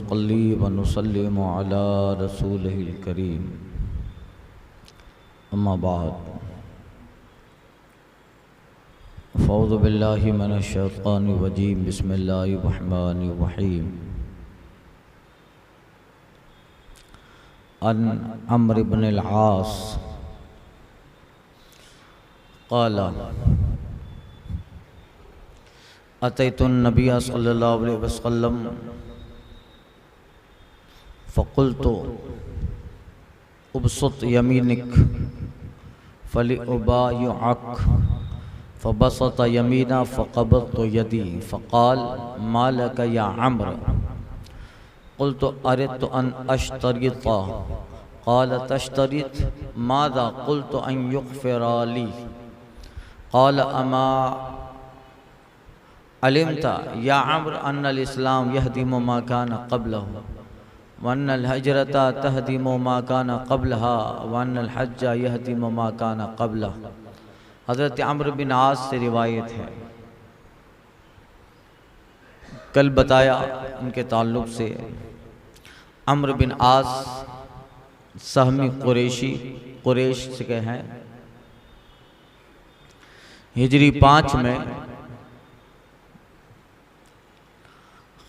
नुसल्ली व नुसल्लिमु अला रसूलिहिल करीम, अम्मा बाद। फ़ौज़ु बिल्लाहि मिनश शैतानिर रजीम, बिस्मिल्लाहिर रहमानिर रहीम। अन अम्र इब्न अल-आस क़ाल अतैतुन नबिय्य सल्लल्लाहु अलैहि वसल्लम फ़क़ुल्तु उबसुत यमीनिक फ़लिउबायिअक फ़बसत यमीना फ़क़बज़्तु यदी फ़क़ाल मा लक या अम्र, क़ुल्तु अरिदतु अन अश्तरित, क़ाल तश्तरित माज़ा, क़ुल्तु अन युग़फ़िरा ली, क़ाल अमा अलिमता या अम्र अन्नल इस्लाम यहदिमु मा कान क़ब्लहु व अन्नल हिजरता तहदिमु मा कान क़ब्लहा व अन्नल हज्ज यहदिमु मा कान क़ब्लहु। हज़रत अम्र बिन आस से रिवायत है। कल बताया उनके ताल्लुक़ से, अम्र बिन आस सहमी कुरैश के हैं। हिजरी 5 में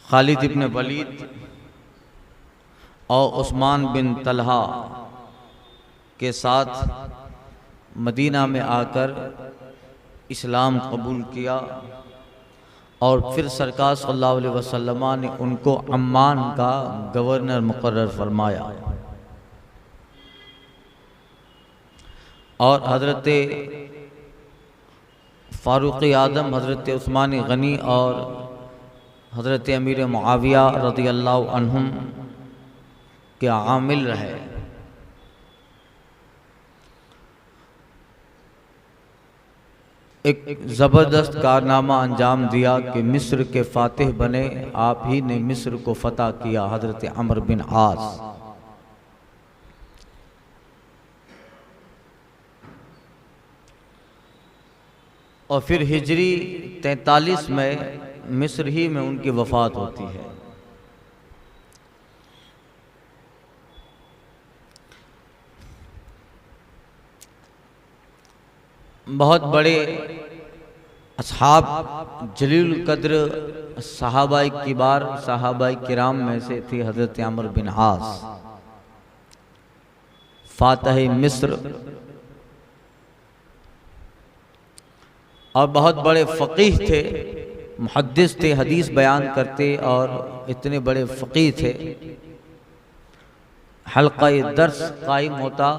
खालिद इब्न वलीद और उस्मान बिन तलहा के साथ मदीना में आकर इस्लाम कबूल किया और फिर सरकार सल्लल्लाहु अलैहि वसल्लम ने उनको अम्मान का गवर्नर मुकर्रर फरमाया और हज़रत फ़ारूक़ आज़म, हज़रत उस्मान गनी और हज़रत अमीर मुआविया रज़ियल्लाहु अन्हुम के आमिल रहे। एक ज़बरदस्त कारनामा अंजाम दिया कि मिस्र के फ़ातिह बने, आप ही ने मिस्र को फ़तह किया, हज़रत अम्र बिन आस। और फिर हिजरी 43 में मिस्र ही में उनकी वफ़ात होती है। बहुत बड़े अस्हाब जलील कद्र सहाबाए किबार सहाबाए किराम में से थे हज़रत अम्र बिन आस, फ़ातिह मिस्र, और बहुत बड़े फ़क़ीह थे, मुहद्दिस थे, हदीस बयान करते और इतने बड़े फ़क़ीह थे। हल्क़ा दर्स कायम होता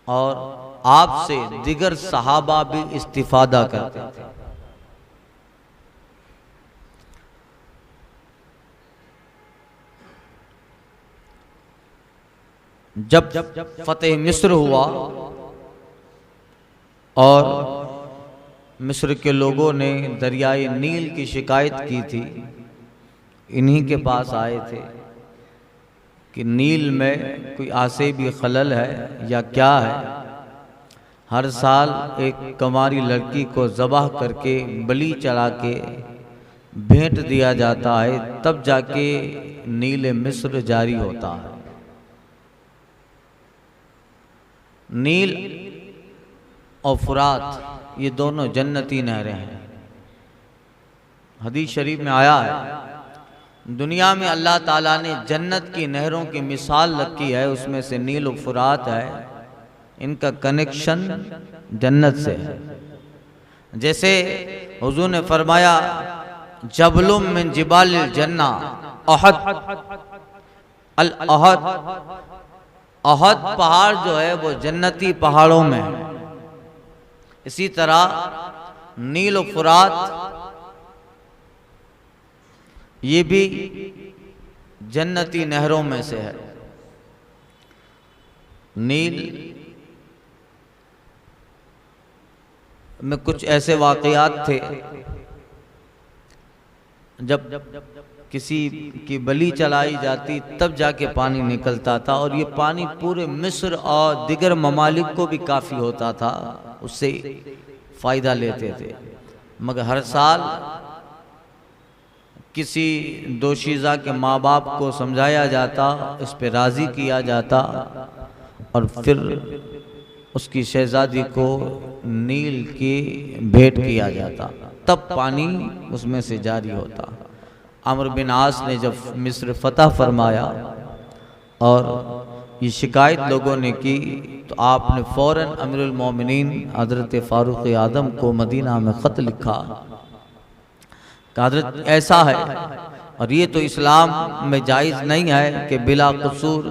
और आपसे दिगर सहाबा भी इस्तिफ़ादा करते थे। जब फ़तेह मिस्र हुआ और मिस्र के लोगों ने दरियाए नील की शिकायत की थी, इन्हीं के पास आए थे कि नील में कोई आसेबी खलल है या क्या है। हर साल एक कंवारी लड़की को ज़बाह करके बलि चढ़ा के भेंट दिया जाता है, तब जाके नील मिस्र जारी होता है। नील और फुरात ये दोनों जन्नती नहरें हैं। हदीस शरीफ में आया है, दुनिया में अल्लाह ताला ने जन्नत की नहरों की मिसाल रखी है, उसमें से नील और फुरात है। इनका कनेक्शन जन्नत से है। जैसे हुजूर ने फरमाया, जबलुम मिन जिबालिल जन्ना अहद अल अहद, अहद पहाड़ जो है वो जन्नती पहाड़ों में है। इसी तरह नील और फुरात ये भी जन्नती नहरों में से है। नील में कुछ ऐसे वाक़यात थे, जब किसी की बलि चलाई जाती तब जाके पानी निकलता था, और ये पानी पूरे मिस्र और दिगर ममालिक को भी काफ़ी होता था, उससे फ़ायदा लेते थे। मगर हर साल किसी दोशीज़ा के माँ बाप को समझाया जाता, इस पे राज़ी किया जाता और फिर उसकी शहज़ादी को नील की भेंट किया जाता, तब पानी उसमें से जारी होता। अमर बिन आस ने जब मिस्र फतह फरमाया और ये शिकायत लोगों ने की, तो आपने फ़ौरन अमीरुल मोमिनीन हज़रत फ़ारूक आदम को मदीना में ख़त लिखा कि हज़रत ऐसा है और ये तो इस्लाम में जायज़ नहीं है कि बिला कसूर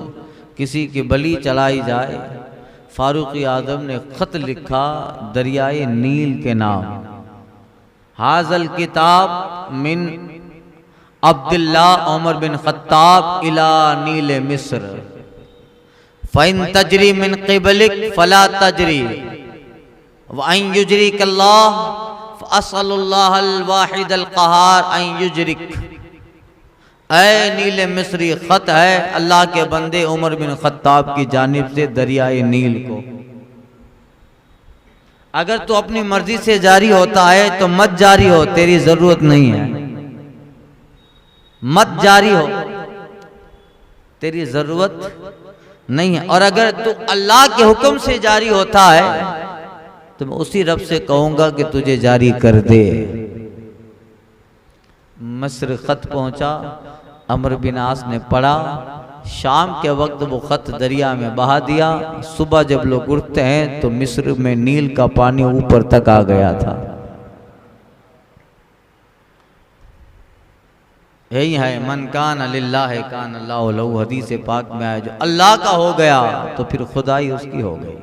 किसी की बलि चलाई जाए। फ़ारूक आदम ने ख़त लिखा दरियाए नील के नाम, हाज़ल किताब मिन अब्दुल्ला उमर बिन ख़त्ताब इला नील मिस्र फ़इन तजरी मिन क़िबलिक फ़ला तजरी व अन युजरिक अल्लाह फ़असअलुल्लाहल वाहिदल क़हार अन युजरिक। ऐ नील मिस्री, ख़त है अल्लाह के बंदे उमर बिन ख़त्ताब की जानिब से दरियाए नील को, अगर तो अपनी मर्जी से जारी होता है तो मत जारी हो, तेरी ज़रूरत नहीं है, मत जारी हो, तेरी ज़रूरत नहीं है। और अगर तू अल्लाह के हुक्म से जारी होता है तो मैं उसी रब से कहूंगा कि तुझे जारी कर दे। मिस्र ख़त पहुंचा, अमर बिन आस ने पढ़ा, शाम के वक्त वो ख़त दरिया में बहा दिया। सुबह जब लोग उठते हैं तो मिस्र में नील का पानी ऊपर तक आ गया था। यही है मन कान लिल्लाह कान अल्लाहु लहू, हदीस पाक में आया, जो अल्लाह का हो गया तो फिर खुदाई उसकी हो गई।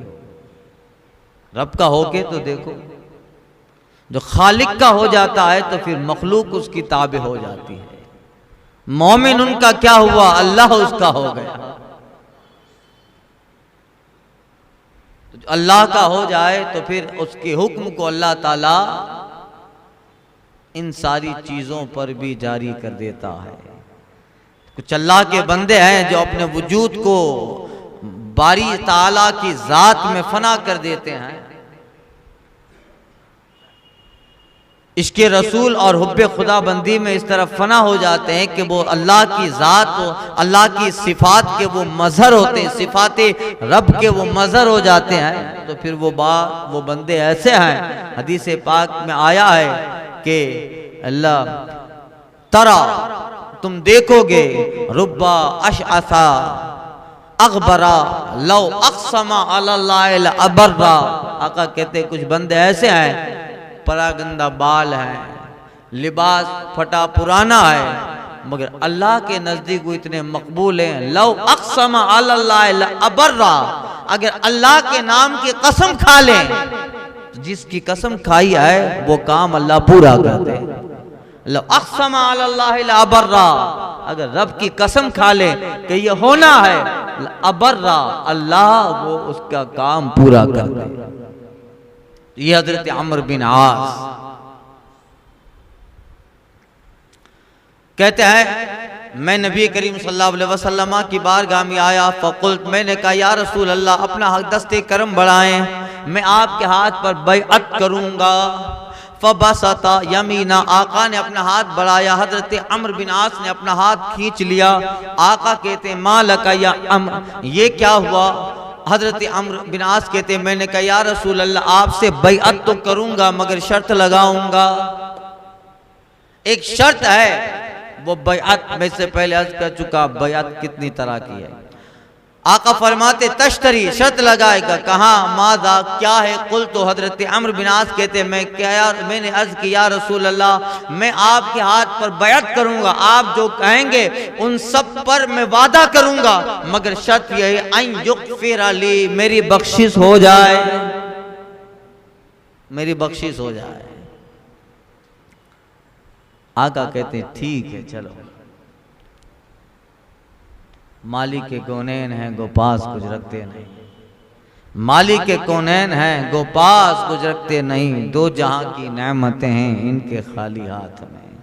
रब का होके तो देखो, जो खालिक का हो जाता है तो फिर मखलूक उसकी ताबे हो जाती है। मोमिन उनका क्या हुआ, अल्लाह उसका हो गया। तो अल्लाह का हो जाए तो फिर उसके हुक्म को अल्लाह ताला इन सारी चीजों पर भी जारी कर देता है। कुछ अल्लाह के बंदे हैं जो अपने वजूद को बारी ताला की जात में फना कर देते हैं। इश्क़ रसूल और हुब्बे खुदा बंदी में इस तरफ फना हो जाते हैं कि वो अल्लाह की ज़ात, अल्लाह की सिफात के वो मज़हर होते हैं, सिफाते रब के वो मज़हर हो जाते हैं। तो फिर वो बंदे ऐसे हैं, हदीस पाक में आया है कि अल्लाह तरा, तुम देखोगे, रुब्बा अशअसा अगबरा लौ अक़समा अलल्लाह अबर्रा। आका कहते कुछ बंदे ऐसे हैं, परागंदा बाल है, लिबास फटा पुराना है, मगर अल्लाह के नजदीक वो इतने मकबूल हैं। लौ अक़समा अलल्लाह अबर्रा, अगर अल्लाह के नाम की कसम खा लें, जिसकी कसम खाई है वो काम अल्लाह पूरा कर दे। लौ अक़समा अलल्लाह अबर्रा, अगर रब की कसम खा ले कि ये होना है, अबर्रा, अल्लाह वो उसका काम पूरा कर दे। ये हजरत अमर बिन आस कहते हैं, मैं नबी करीम सल्लल्लाहु अलैहि वसल्लम की बारगाह में आया, फ़क़ुल्त, मैंने कहा या रसूल अल्लाह, अपना हक दस्ते करम बढ़ाएं, मैं आपके हाथ पर बैअत करूंगा। फ़बसता यमीना, आका ने अपना हाथ बढ़ाया, हजरत अमर बिन आस ने अपना हाथ खींच लिया। आका कहते मा लका या अमर, ये क्या हुआ? हजरत अमर बिन आस कहते मैंने कहा या रसूल अल्लाह, आपसे बैअत तो करूंगा मगर शर्त लगाऊंगा। एक शर्त है, वो बैअत में से पहले अर्ज कर चुका, बैअत कितनी तरह की है। आका फरमाते तश्तरी, शर्त लगाएगा। कहा मादा, क्या है? कुल, तो हजरत अमर बिन आस कहते मैंने अर्ज किया रसूल अल्लाह, मैं आपके हाथ पर बैअत करूंगा, आप जो कहेंगे उन सब पर मैं वादा करूंगा, मगर शर्त यह है अन युग़फ़िर ली, मेरी बख्शिश हो जाए, मेरी बख्शिश हो जाए। आका कहते ठीक है चलो। मालिक के कौनैन हैं गो पास कुछ रखते नहीं, मालिक के कौनैन हैं गो पास कुछ रखते नहीं, दो जहां की नेमतें हैं इनके खाली हाथ में,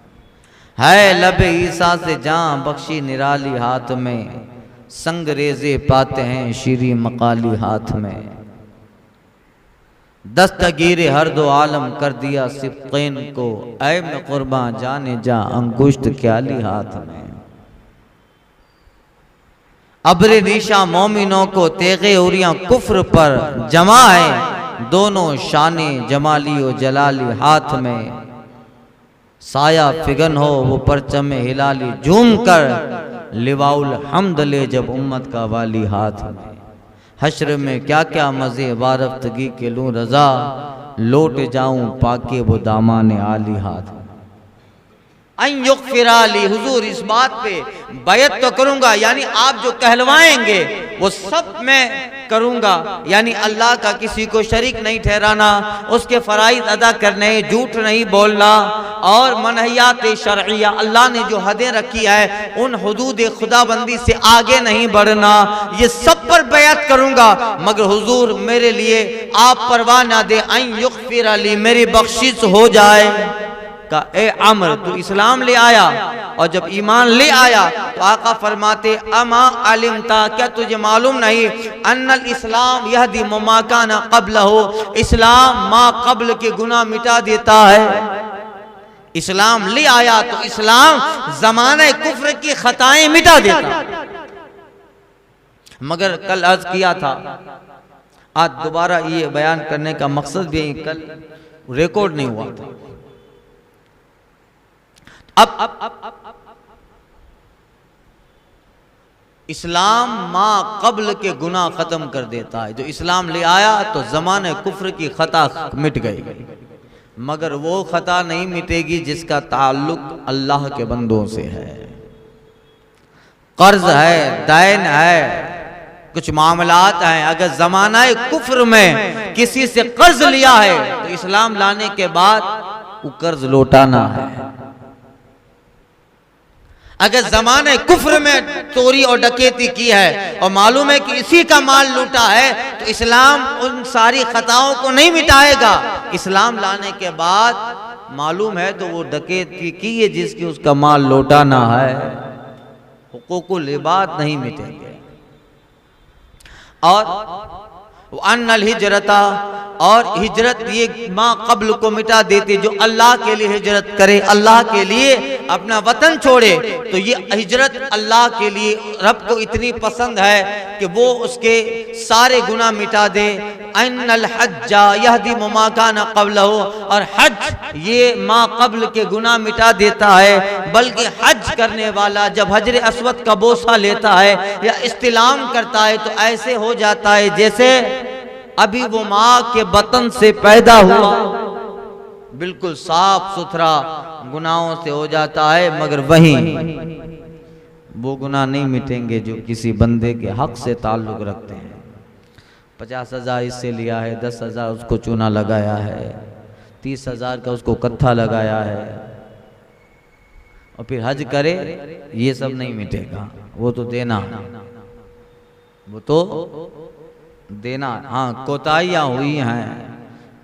है लबे ईसा से जहां बख्शी निराली हाथ में, संग रेजे पाते हैं शीरी मकाली हाथ में। दस्तगीर हर दो आलम कर दिया सिब्क़ैन को, ऐ में कुर्बान जाने जा अंगुश्त क्या ली हाथ में। अब्र निशा मोमिनों को तेगे उरियां कुफ्र पर जमा है, दोनों शाने जमाली व जलाली हाथ में। साया फिगन हो वो परचम हिलाली, झूम कर लिवाउल हम्द ले जब उम्मत का वाली हाथ में। हश्र में क्या क्या मज़े वारफ्तगी के लूँ रज़ा, लौट जाऊं पाके वो दामाने आली हाथ में। अय्युग़फ़िराली, हुजूर इस बात पे बैत तो करूंगा, यानी आप जो कहलवाएंगे वो सब मैं करूंगा, यानी अल्लाह का किसी को शरीक नहीं ठहराना, उसके फराइज अदा करने, झूठ नहीं बोलना, और मनहियात शरइया अल्लाह ने जो हदें रखी है उन हुदूद खुदाबंदी से आगे नहीं बढ़ना, ये सब पर बैत करूंगा। मगर हुजूर मेरे लिए आप परवाह ना दे, अय्युग़फ़िराली, मेरी बख्शिश हो जाए। का ए अमर, तू इस्लाम ले आया, और जब ईमान ले आया तो आका फरमाते अमा अलिमता, क्या तुझे मालूम नहीं, अन्नल इस्लाम यहदी मा काना क़ब्लहु, इस्लाम मा क़ब्ल के गुनाह मिटा देता है। इस्लाम ले आया तो इस्लाम ज़माने कुफ्र की खताएं मिटा देता। मगर कल अर्ज किया था, आज दोबारा ये बयान करने का मकसद भी कल रिकॉर्ड नहीं हुआ था। अब इस्लाम माँ कब्ल के गुनाह खत्म कर देता है। जो इस्लाम ले आया तो ज़माने कुफ्र की खता मिट गई, मगर वो खता नहीं मिटेगी जिसका ताल्लुक अल्लाह के बंदों से है। कर्ज है, दैन है, कुछ मामलात हैं, अगर ज़माना कुफ्र में किसी से कर्ज लिया है तो इस्लाम लाने के बाद वो कर्ज लौटाना है। अगर जमाने कुफ्र में चोरी और डकैती की है और मालूम है कि इसी का माल लूटा है तो इस्लाम उन सारी खताओं को नहीं मिटाएगा। इस्लाम लाने के बाद मालूम है तो वो डकैती की है जिसकी उसका माल लौटाना है, हुकूकुल इबाद नहीं मिटेंगे। और अन्नल हिजरता, और हिजरत ये माँ कब्ल को मिटा देती, जो अल्लाह के लिए हिजरत करे, अल्लाह के लिए अपना वतन छोड़े, तो ये हिजरत अल्लाह के लिए रब को इतनी पसंद है कि वो उसके सारे गुनाह मिटा दे। अन्नल हज्जा यहदी मा काना क़ब्लहु, और हज ये माँ कब्ल के गुनाह मिटा देता है। बल्कि हज करने वाला जब हजर अस्वद का बोसा लेता है या इस्तिलाम करता है तो ऐसे हो जाता है जैसे अभी वो माँ के बतन से पैदा हुआ, बिल्कुल साफ सुथरा गुनाहों से हो जाता है। मगर वहीं वो गुनाह नहीं मिटेंगे जो किसी बंदे के हक से ताल्लुक रखते हैं। 50,000 इससे लिया है, 10,000 उसको चूना लगाया है, 30,000 का उसको कत्था लगाया है, और फिर हज करे, ये सब नहीं मिटेगा। वो तो देना, वो तो देना। हाँ, कोताहियाँ हुई हैं,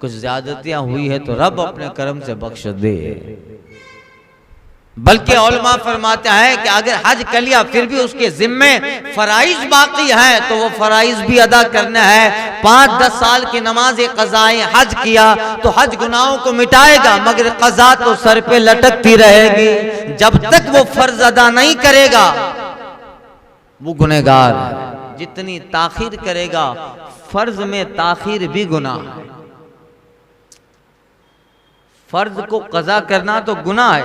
कुछ ज्यादतियाँ हुई है तो रब अपने कर्म से बख्श दे। बल्कि उलमा फरमाते हैं कि अगर हज कर लिया फिर भी उसके जिम्मे फराइज बाकी है तो वो फराइज भी अदा करना है। 5-10 साल की नमाज क़ज़ाए हज किया तो हज गुनाहों को मिटाएगा, मगर क़ज़ा तो सर पे लटकती रहेगी। जब तक वो फर्ज अदा नहीं करेगा वो गुनहगार है। जितनी ताखीर करेगा, फर्ज में ताखीर भी गुनाह है। फर्ज को कज़ा करना तो गुनाह है,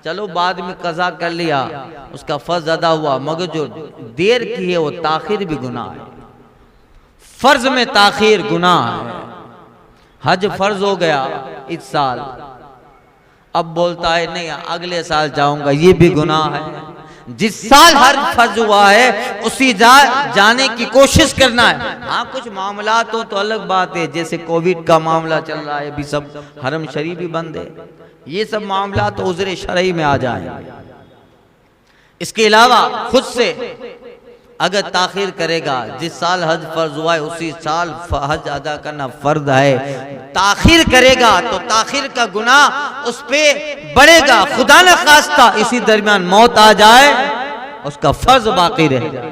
चलो बाद में कज़ा कर लिया, उसका फर्ज अदा हुआ, मगर जो देर की है वो ताखीर भी गुनाह है। फर्ज में ताखीर गुनाह है। हज फर्ज हो गया इस साल, अब बोलता है नहीं अगले साल जाऊंगा, ये भी गुनाह है। जिस साल हर फर्ज हुआ है उसी जाने की कोशिश करना है। हाँ, कुछ मामलात हो तो अलग बात है, जैसे कोविड का मामला चल रहा है, अभी सब हरम शरीफ भी बंद है, ये सब मामला तो उज़्र शरई में आ जाए। इसके अलावा खुद से अगर ताखीर करेगा, जिस साल हज फर्ज हुआ है उसी साल हज अदा करना फर्ज है, ताखीर करेगा तो ताखीर का गुनाह उस पे बढ़ेगा। खुदा न खास्ता इसी दरमियान मौत आ जाए, उसका फर्ज बाकी रहेगा।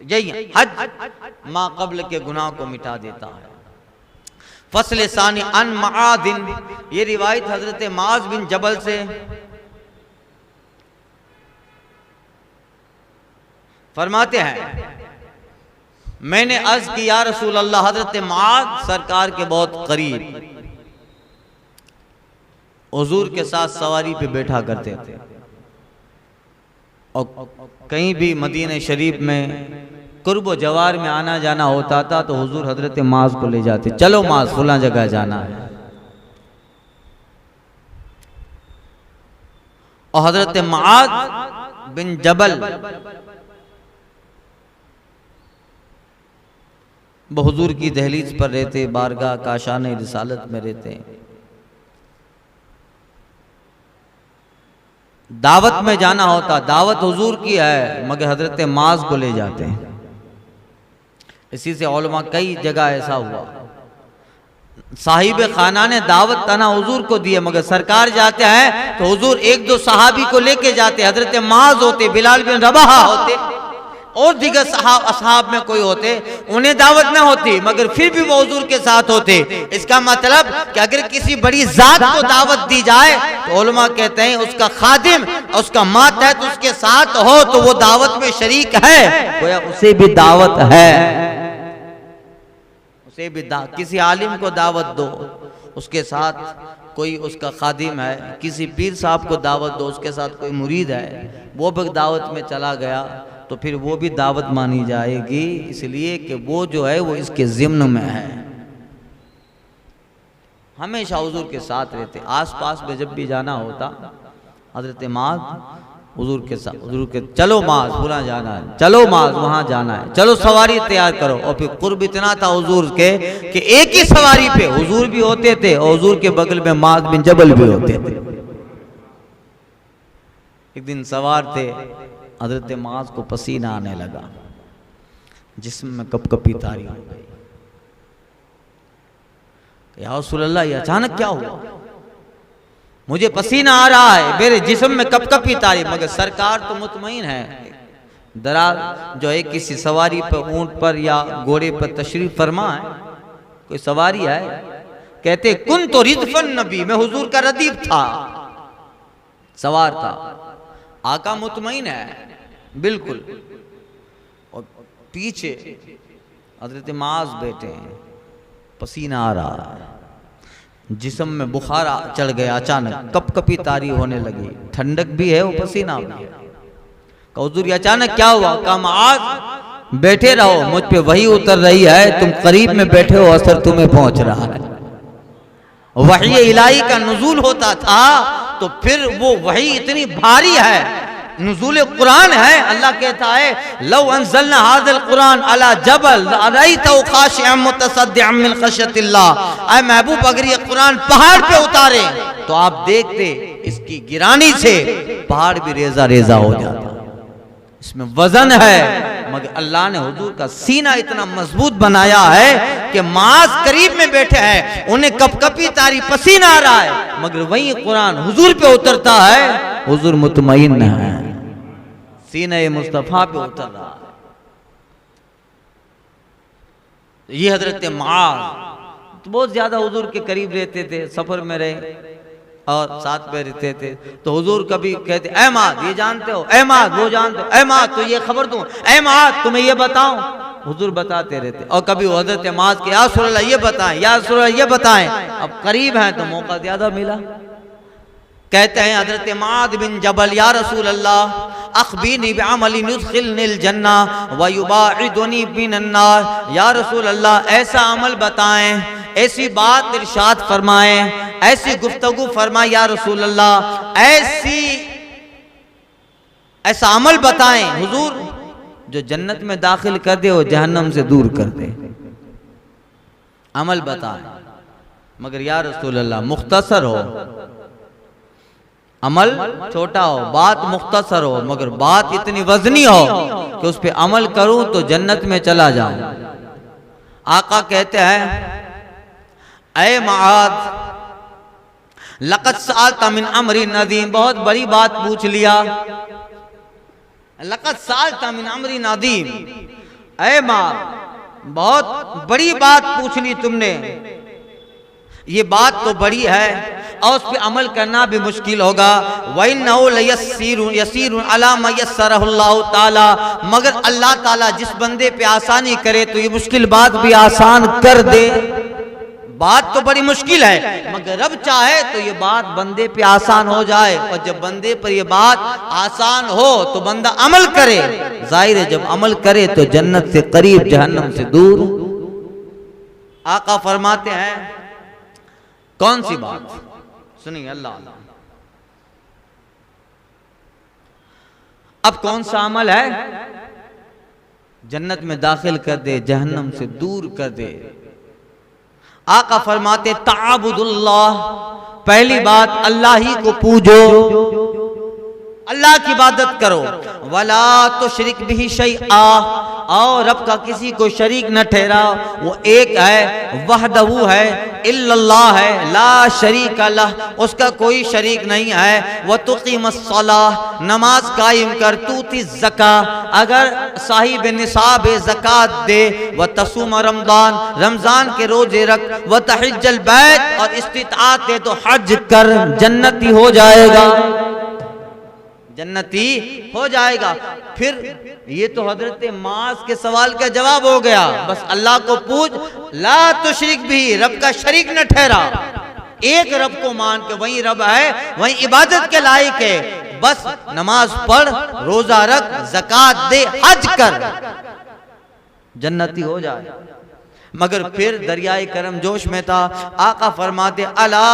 यही हज माँ कब्ल के गुनाह को मिटा देता है। फसल सानी अन मादिन, ये रिवायत हजरत माज बिन जबल से फरमाते हैं, मैंने अर्ज की या रसूल अल्लाह, हजरत माज सरकार के बहुत करीब हुजूर के साथ सवारी पे बैठा करते थे और कहीं भी मदीने शरीफ में कुर्ब जवार में आना जाना होता था तो हुजूर हजरत माज को ले जाते, चलो माज फुला जगह जाना है। और हजरत माज बिन जबल हुजूर की दहलीज पर रहते, बारगाह काशाने रिसालत में रहते। दावत में जाना होता, दावत हुजूर की है मगर हजरत माज को ले जाते हैं। इसी से उलमा कई जगह ऐसा हुआ, साहिब खाना ने दावत तना हुजूर को दिए मगर सरकार जाते हैं तो हुजूर एक दो सहाबी को लेके जाते, हजरत माज होते, बिलाल बिन रबाह होते और दिगर असहाब में कोई होते, उन्हें दावत ना होती मगर फिर भी वो हुजूर के साथ होते। इसका मतलब कि अगर किसी बड़ी जात को दावत दी जाए तो उलमा कहते हैं उसका खादिम, उसका मातहत उसके साथ हो तो वो दावत में शरीक है, गोया उसे भी दावत है। उसे भी किसी आलिम को दावत दो, उसके साथ कोई उसका खादिम है, किसी पीर साहब को दावत दो, उसके साथ कोई मुरीद है, वो भी दावत में चला गया तो फिर वो भी दावत मानी जाएगी, इसलिए कि वो जो है वो इसके ज़िम्न में है। हमेशा हुजूर के साथ रहते, आसपास में जब भी जाना होता हजरत माज हुजूर के साथ, हुजूर के चलो माज फुला जाना है, चलो माज वहां जाना है, चलो सवारी तैयार करो। और फिर कुर्ब इतना था हुजूर के कि एक ही सवारी पे हुजूर भी होते थे और हुजूर के बगल में माज बिन जबल भी होते थे। एक दिन सवार थे, हजरत माज को पसीना आने लगा, जिस्म में कपकपी तारी हो गई। या रसूल अल्लाह, ये अचानक क्या हुआ? मुझे पसीना आ रहा है, मेरे जिस्म में कपकपी तारी। मगर सरकार तो मुतमईन है, दराज जो है किसी सवारी पर, ऊंट पर या घोड़े पर तशरीफ फरमा है, कोई सवारी है, कहते कुन तो रिदफन नबी, मैं हुजूर का रदीफ था, सवार था। आका मुतमईन है बिल्कुल, और पीछे हजरत माज बैठे हैं, पसीना आ रहा है, जिस्म में बुखार चढ़ गया, अचानक कपकपी तारी होने लगी, ठंडक भी है वो पसीना भी है। हुजूर अचानक क्या हुआ? कहा माज बैठे रहो, मुझ पे वही उतर रही है, तुम करीब में बैठे हो, असर तुम्हें पहुंच रहा है। वही इलाही का नुज़ूल होता था तो फिर वो वही इतनी भारी है, नुज़ूल कुरान है। अल्लाह कहता है लौ अंज़लना हाज़िल कुरान अला जबल रअयतहु खाशिअन मुतसद्दिअन मिन खश्यतिल्लाह, ऐ महबूब अगर ये कुरान पहाड़ पे उतारे तो आप देखते इसकी गिरानी से पहाड़ भी रेजा रेजा हो जाता। इसमें वजन है, मगर अल्लाह ने हुजूर का सीना इतना मजबूत बनाया है कि माज करीब में बैठे हैं, उन्हें कपकपी तारी पसीना आ रहा है, मगर वही कुरान हुजूर पे उतरता है, हुजूर मुतमईन है, सीने मुस्तफा पे उतर रहा है। ये हजरत माज तो बहुत ज्यादा हुजूर के करीब रहते थे, सफर में रहे और साथ में रहते थे। तो हुजूर कभी कहते ऐ माज ये जानते हो, ऐ माज वो जानते हो, ऐ माज तो ये खबर दूं, ऐ माज तुम्हें ये बताऊं, हुजूर बताते रहते। और कभी हजरत माज के या रसूल अल्लाह ये बताएं, या रसूल अल्लाह ये बताएं। अब करीब हैं तो मौका ज्यादा मिला। कहते हैं हजरत माद बिन जबल या रसूल अल्लाह अखबीनी बिअमलिन युदखिलनिल जन्ना व युबाइदुनी मिनन नार, या रसूल अल्लाह ऐसा अमल बताएं, ऐसी बात इरशाद फरमाएं, ऐसी गुफ्तगू फरमाएं या रसूल अल्लाह, ऐसा अमल बताएं हुजूर जो जन्नत में दाखिल कर दे और जहन्नम से दूर कर दे। अमल बताएं, मगर या रसूल अल्लाह मुख्तसर हो, अमल छोटा हो, बात मुख्तसर हो, मगर बात इतनी वजनी हो कि उस पे अमल करूं तो जन्नत में चला जाऊं। आका कहते हैं ऐ माद लक़द सअल्ता मिन अम्रिन अज़ीम, बहुत बड़ी बात पूछ लिया। लक़द सअल्ता मिन अम्रिन अज़ीम, ऐ माँ, बहुत बड़ी बात पूछ ली तुमने, ये बात तो बड़ी है और उस पर अमल करना भी मुश्किल होगा। वइन्नहु लयस्सीरुन अला मा यस्सरहुल्लाहु ताला, मगर अल्लाह ताला जिस बंदे पे आसानी करे तो ये मुश्किल बात भी आसान कर दे। बात तो बड़ी मुश्किल है, मगर रब चाहे तो ये बात बंदे पे आसान हो जाए। और जब बंदे पर ये बात आसान हो तो बंदा अमल करे। जाहिर है जब अमल करे तो जन्नत से करीब जहन्नम से दूर। आका फरमाते हैं कौन सी बात, सुनिए अल्लाह। अब कौन सा अमल है जन्नत में दाखिल कर दे, जहन्नम से दूर कर दे। आका फरमाते ताबुदुल्लाह, पहली बात अल्लाह ही को पूजो, अल्लाह की इबादत करो। वला तुशरिक बिही शैआ, और रब का किसी को शरीक न ठहराओ, वो एक है, वहदहू है, इल्लल्लाह है, ला शरीक लह, उसका कोई शरीक नहीं है। व तुकीमस्सलाह, नमाज कायम कर, तूती ज़का, अगर साहिब निसाब ज़कात दे, व तसूम रमज़ान, रमज़ान के रोजे रख, व तहिज्जल बैत, और इस्तिताअत है तो हज कर, जन्नती हो जाएगा, जन्नती हो जाएगा। फिर ये तो हजरत मास के सवाल का जवाब हो गया। बस अल्लाह को पूछ, ला तुशरिक भी, रब का शरीक न ठहरा, एक रब को मान के वही रब है, वही इबादत के लायक है। बस नमाज पढ़, रोजा रख, ज़कात दे, हज कर, जन्नती हो जाए। मगर फिर दरियाए करम जोश में था। आका फरमाते अला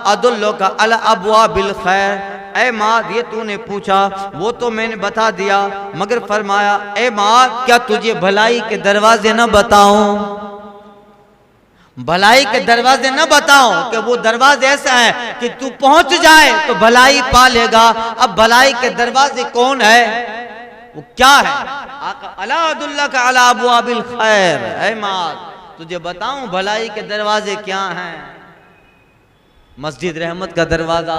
अदुल्लुका अला अब्वाबिल खैर, ऐ माँ ये तूने पूछा वो तो मैंने बता दिया, मगर फरमाया ऐ माँ क्या तुझे भलाई के दरवाजे न बताऊं, भलाई के दरवाजे न बताऊं कि वो दरवाजे ऐसा है कि तू पहुंच जाए तो भलाई पा लेगा। अब भलाई के दरवाजे कौन है, वो क्या है? आका अला अदुल्लुका अला अब्वाबिल खैर, ऐ माँ तुझे बताऊं भलाई के दरवाजे क्या हैं। मस्जिद रहमत का दरवाजा,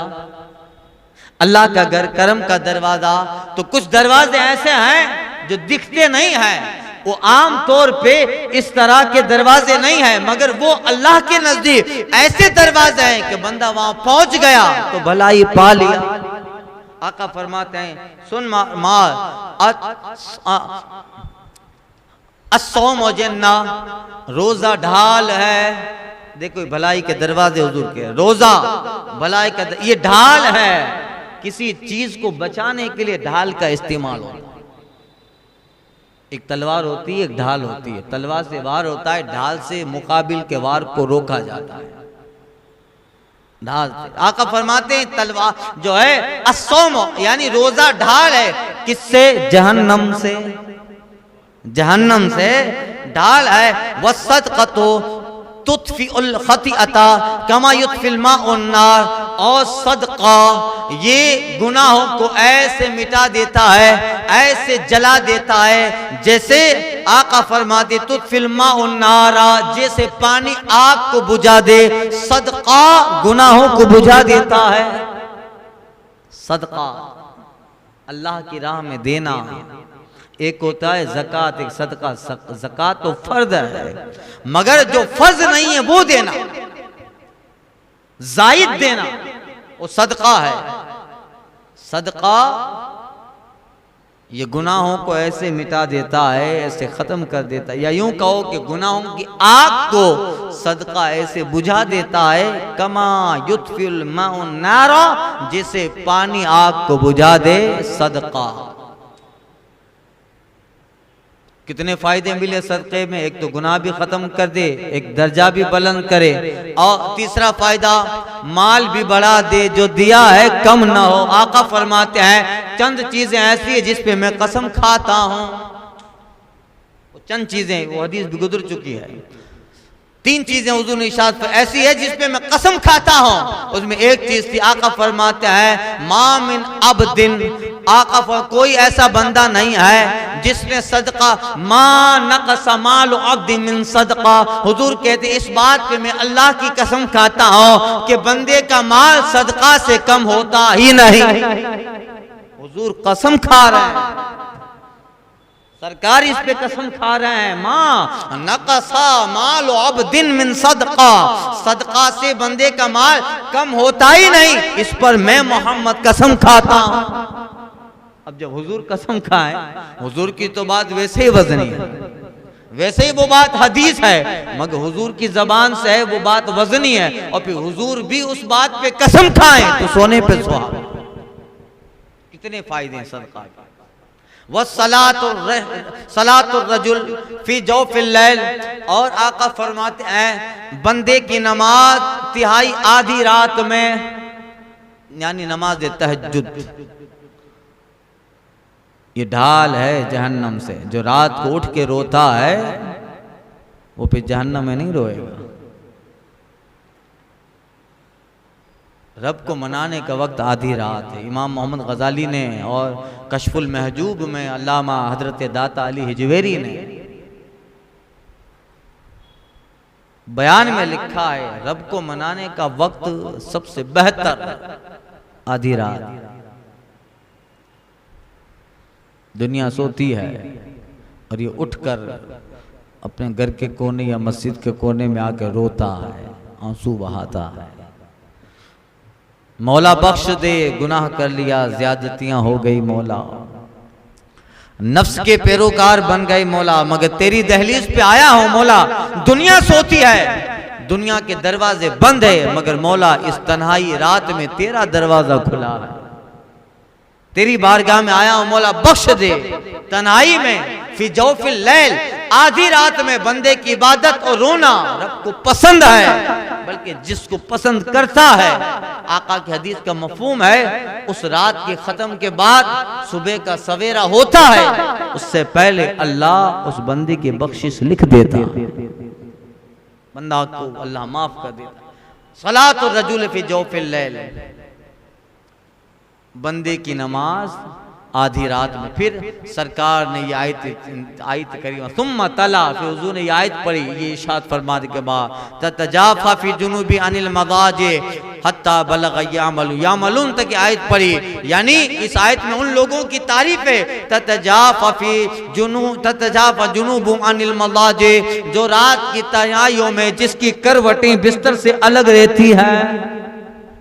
अल्लाह का घर करम का दरवाजा। तो कुछ दरवाजे ऐसे हैं जो दिखते नहीं हैं, वो आम तौर पे इस तरह के दरवाजे नहीं हैं, मगर वो अल्लाह के नजदीक ऐसे दरवाजे हैं कि बंदा वहां पहुंच गया तो भलाई पा लिया। आका फरमाते हैं सुन अस्सौम जन्ना, रोजा ढाल है। देखो भलाई के दरवाजे हुजूर के, रोजा भलाई का ये ढाल है। किसी चीज को बचाने के लिए ढाल का इस्तेमाल होता है। एक तलवार होती है, एक ढाल होती है। तलवार से वार होता है, ढाल से मुकाबिल के वार को रोका जाता है, ढाल से। आका फरमाते हैं तलवार जो है अस्सौम यानी रोजा ढाल है, किससे? जहन्नम से, जहन्नम से ढाल है। वसदक़तो तुत्फ़िउल ख़तीअता कमा युत्फ़िल माउन नार, और सदका ये गुनाहों को ऐसे मिटा देता है, ऐसे जला देता है, जैसे आका फरमाते तुत्फ़िल माउन नारा, जैसे पानी आग को बुझा दे, सदका गुनाहों को बुझा देता है। सदका अल्लाह की राह में देना एक होता है, ज़कात एक सदका। ज़कात तो फर्ज है, मगर जो फर्ज नहीं है वो देना, जायद देना, वो सदका है। सदका ये गुनाहों को ऐसे मिटा देता है, ऐसे खत्म कर देता है, या यूं कहो कि गुनाहों की आग को सदका ऐसे बुझा देता है, कमा युत्फ़िल माउन नारा, जैसे पानी आग को बुझा दे सदका। कितने फायदे मिले सदक़े में? एक तो गुनाह भी खत्म कर दे, एक दर्जा भी बुलंद करे, और तीसरा फायदा माल भी बढ़ा दे, जो दिया है कम ना हो। आका फरमाते हैं चंद चीजें ऐसी है जिस पे मैं कसम खाता हूं, चंद चीजें, वो हदीस भी गुजर चुकी है। 3 चीजें हुजूर ने इरशाद पर ऐसी है जिसपे मैं कसम खाता हूं। उसमें एक चीज थी, आका फरमाते हैं मा मिन अब्दिन, आका कोई ऐसा बंदा नहीं है जिसने सदका मा नक़सा मालु अब्दि मिन सदका। हुजूर कहते इस बात पे मैं अल्लाह की कसम खाता हूं कि बंदे का माल सदका से कम होता ही नहीं। हुजूर कसम खा रहे हैं, सरकार इस पे कसम खा रहे हैं, माँ नकसा माल अब्दिन मिन सदका, सदका से बंदे का माल कम होता ही नहीं, इस पर मैं मोहम्मद कसम खाता हूं। अब जब हुजूर कसम खाए, हुजूर की तो बात वैसे ही वजनी है, वैसे ही वो बात हदीस है, मगर हुजूर की जबान से है वो बात वजनी है, और फिर हुजूर भी उस बात पे कसम खाएं तो सोने पे सुहागा। कितने फायदे हैं सदका के। वह सलातुर रजुल फी जौफिल लैल, और आका फरमाते हैं बंदे की नमाज तिहाई आधी रात में, यानी नमाज तहज्जुद, ये ढाल है जहन्नम से। जो रात को उठ के रोता है वो फिर जहन्नम में नहीं रोएगा। रब को मनाने का वक्त आधी रात है। इमाम मोहम्मद गजाली ने और कशफुल महजूब में अल्लामा हजरत दाता अली हिजवेरी ने बयान में लिखा है, रब को मनाने का वक्त सबसे बेहतर आधी रात। दुनिया सोती है और ये उठकर अपने घर के कोने या मस्जिद के कोने में आकर रोता है, आंसू बहाता है, मौला बख्श दे गुनाह कर लिया, ज्यादतियां हो गई मौला, नफ्स के पैरोकार बन गए मौला, मगर तेरी दहलीज पे आया हूं मौला। दुनिया सोती है, दुनिया के दरवाजे बंद है, मगर मौला इस तन्हाई रात में तेरा दरवाजा खुला है, तेरी बारगाह में आया हूं मौला, बख्श दे। तन्हाई में फी जौफिल लैल, आधी रात में बंदे की इबादत और रोना रब को पसंद है, बल्कि जिसको पसंद करता है। आका की हदीस का मफहूम है, उस रात के खत्म के बाद सुबह का सवेरा होता है, उससे पहले अल्लाह उस बंदे की बख्शिश लिख देता, बंदा को अल्लाह माफ कर देता। सलातुर रजुल फी जौफिल लैल, बंदे की नमाज आधी रात में। फिर सरकार ने ये आयत करी, सुम्मा तला, फिर हुजूर ने ये आयत पढ़ी, ये इरशाद फरमाने के बाद ततजाफा फी जुनूबी अनिल मदाजे हत्ता बलग यामलून तक आयत पढ़ी। यानी इस आयत में उन लोगों की तारीफ है, ततजाफा जुनूबु अनिल मदाजे, जो रात की तन्हाइयों में जिसकी करवटें बिस्तर से अलग रहती है,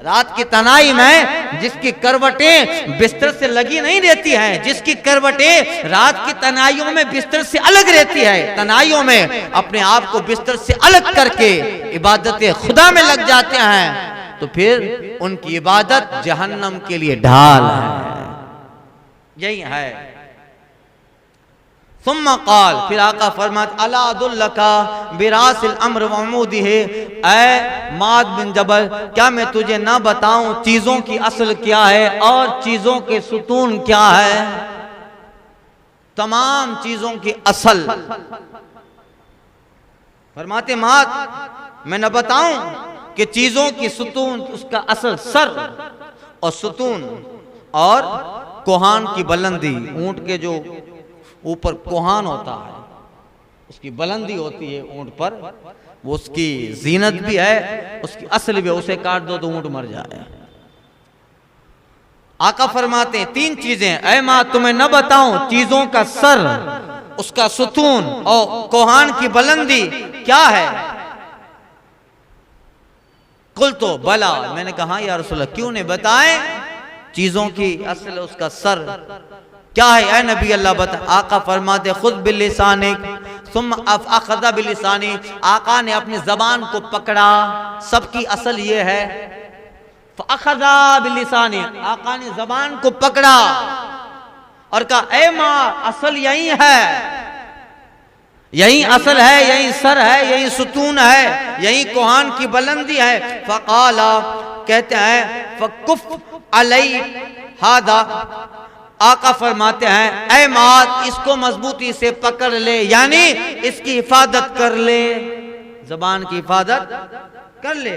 रात की तनाई में जिसकी करवटें बिस्तर से लगी नहीं रहती हैं, जिसकी करवटें रात की तनाइयों में बिस्तर से अलग रहती है, तनाइयों में अपने आप को बिस्तर से अलग करके इबादत खुदा में लग जाते हैं, तो फिर उनकी इबादत जहन्नम के लिए ढाल है। यही है। सुम्मा क़ाल, फिर आका फरमाते अला अदुल्लका बिरासिल अम्र व अमूदिही, ऐ माद बिन जबल, क्या मैं तुझे ना बताऊं चीजों की असल क्या है और चीजों के सुतून क्या है। तमाम चीजों की असल। फरमाते माद, मैं न बताऊं कि चीजों की सुतून, उसका असल सर और सुतून और कोहान की बुलंदी, ऊंट के जो ऊपर कोहान होता है उसकी बुलंदी होती है ऊंट पर, वो उसकी जीनत भी है, उसकी असल भी है, उसे काट दो तो ऊंट मर जाए। आका फरमाते हैं तीन चीजें, ऐ मां तुम्हें न बताऊं चीजों का सर, उसका सुतून और कोहान की बुलंदी क्या है। कुल तो बला, मैंने कहा या रसूलल्लाह क्यों नहीं बताएं चीजों की असल, उसका सर क्या है ऐ नबी अल्लाह बता। आका फरमाते खुद बिलिसानिक सुम्मा अखज़ा बिलिसानिक, आका ने अपनी जबान को पकड़ा, सबकी असल ये है, अखज़ा बिलिसानिक, आका ने जबान को पकड़ा और कहा ऐ माँ असल यही है, यही असल है, यही सर है, यही सुतून है, यही कोहान की बुलंदी है। फ़क़ाला, कहते हैं फ़कुफ़ अलई हादा, आका फरमाते हैं ऐ मात इसको मजबूती से पकड़ ले, यानी इसकी हिफाजत कर ले, जबान की हिफाजत कर ले,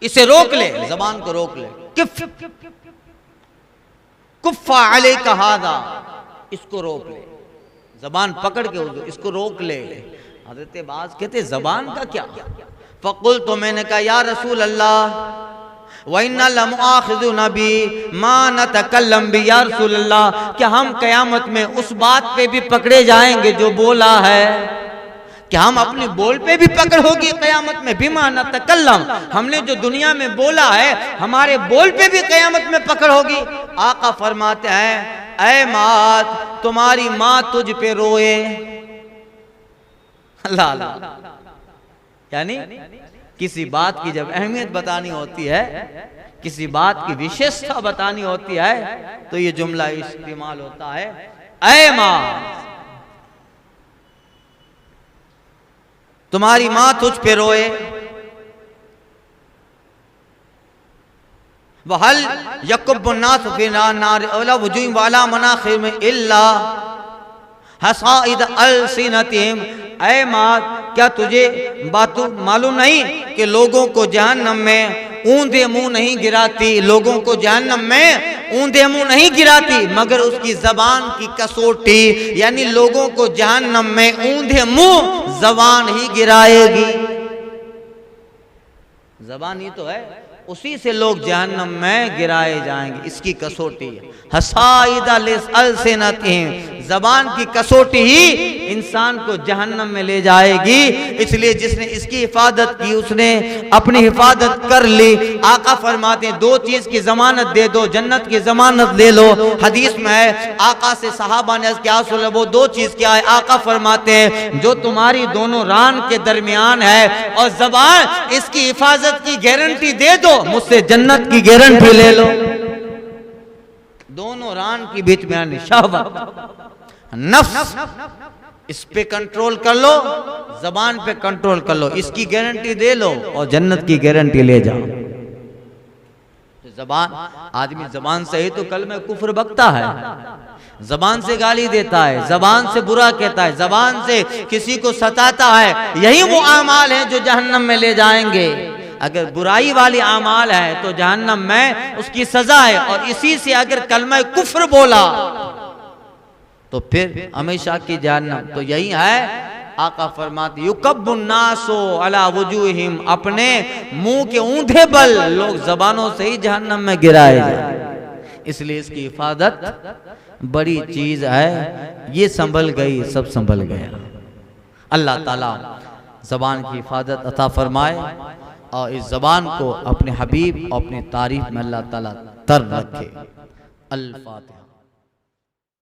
इसे रोक ले, जबान को रोक ले। कुफ्फा अलैका हादा, इसको रोक ले, जबान पकड़ के इसको रोक ले। हज़रत बाज कहते जबान का क्या। फ़कुल, तो मैंने कहा या रसूल अल्लाह वइन्ना लमुआखिज़ुना बी मा नतकल्लम बी या रसूलल्लाह, क्या हम क़यामत में उस बात पे भी पकड़े जाएंगे जो बोला है? क्या हम अपने बोल पे भी पकड़ होगी क़यामत में? बिमा नतकल्लम, हमने जो दुनिया में बोला है हमारे बोल पे भी क़यामत में पकड़ होगी। आका फरमाते हैं, ऐ मात, तुम्हारी माँ तुझ पे रोए। अल्लाह अल्लाह, यानी किसी बात की जब अहमियत बतानी होती है, किसी बात की विशेषता बतानी होती है, तो ये जुमला इस्तेमाल होता है, ऐ माँ, तुम्हारी माँ तुझ पे रोए। वहल यकुब्बुन्नास फी नार अला वुजूह वाला मनाखिर में इल्ला हसाइद अलसिनतिहिम, ऐ माँ, क्या तुझे बात मालूम नहीं कि लोगों को जहन्नम में ऊंधे मुंह नहीं गिराती, लोगों को जहन्नम में ऊंधे मुंह नहीं गिराती मगर उसकी जबान की कसौटी, यानी लोगों को जहन्नम में ऊंधे मुंह जबान ही गिराएगी। जबान ही तो है, उसी से लोग जहन्नम में गिराए जाएंगे, इसकी कसौटी। हसाइदा लिसअलसिनतिहिम, जबान की कसौटी ही इंसान को जहन्नम में ले जाएगी। इसलिए जिसने इसकी हिफाजत की उसने अपनी हिफाजत कर ली। आका फरमाते हैं, दो चीज की जमानत दे दो, जन्नत की जमानत ले लो। हदीस में है, आका से सहाबा ने क्या सुना, वो दो चीज क्या है? आका फरमाते हैं, जो तुम्हारी दोनों रान के दरमियान है और जबान, इसकी हिफाजत की गारंटी दे दो, मुझसे जन्नत की गारंटी ले लो। दोनों रान के बीच में शहवत, नफ्स, इस पे कंट्रोल कर लो, जबान पे कंट्रोल कर लो, इसकी गारंटी दे लो और जन्नत की गारंटी ले जाओ। तो जबान, आदमी जबान से ही तो कलमे कुफ्र बकता है, जबान से गाली देता है, जबान से बुरा कहता है, जबान से किसी को सताता है। यही वो आमाल हैं जो जहन्नम में ले जाएंगे। अगर बुराई वाली आमाल है तो जहन्नम में उसकी सजा है, और इसी से अगर कलमा कुफ्र बोला तो फिर हमेशा की जहन्नम। तो यही है, आका फरमाते, युकब्बुन्नासु अला वुजूहिम, अपने मुंह के ऊंधे बल लोग जबानों से ही जहन्नम में गिराए जाए। इसलिए इसकी हिफाजत बड़ी चीज है। ये संभल गई, सब संभल गया। अल्लाह ताला जबान की हिफाजत अता फरमाए और इस जबान को अपने हबीब और अपनी तारीफ में अल्लाह ताला तर रखे। अल फातिहा।